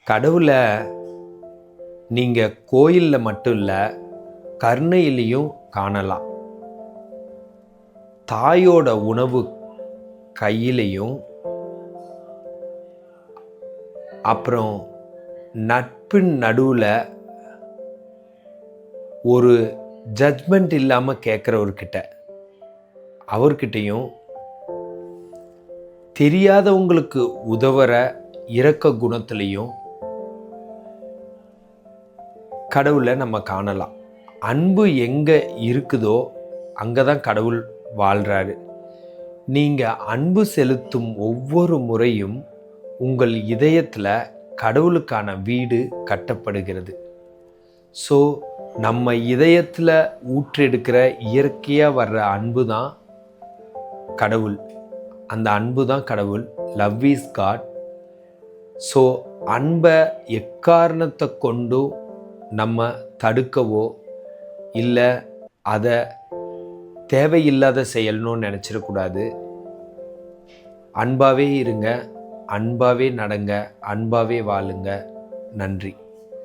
கடவுளை நீங்கள் கோயிலில் மட்டும் இல்லை, கருணையிலையும் காணலாம். தாயோட உணவு கையிலையும், அப்புறம் நட்பின் நடுவில் ஒரு ஜட்ஜ்மெண்ட் இல்லாமல் கேட்குறவர்கிட்ட, அவர்கிட்டையும் தெரியாதவங்களுக்கு உதவுற இரக்க குணத்திலையும் கடவுளை நம்ம காணலாம். அன்பு எங்கே இருக்குதோ அங்கே தான் கடவுள் வாழ்கிறாரு. நீங்கள் அன்பு செலுத்தும் ஒவ்வொரு முறையும் உங்கள் இதயத்தில் கடவுளுக்கான வீடு கட்டப்படுகிறது. ஸோ நம்ம இதயத்தில் ஊற்றெடுக்கிற இயற்கையாக வர்ற அன்பு தான் கடவுள். அந்த அன்பு தான் கடவுள். Love is God. ஸோ அன்பை எக்காரணத்தை கொண்டும் நம்ம தடுக்கவோ இல்லை அதை தேவையில்லாத செயல்னு நினச்சிடக்கூடாது. அன்பாகவே இருங்க, அன்பாகவே நடங்க, அன்பாகவே வாழுங்க. நன்றி.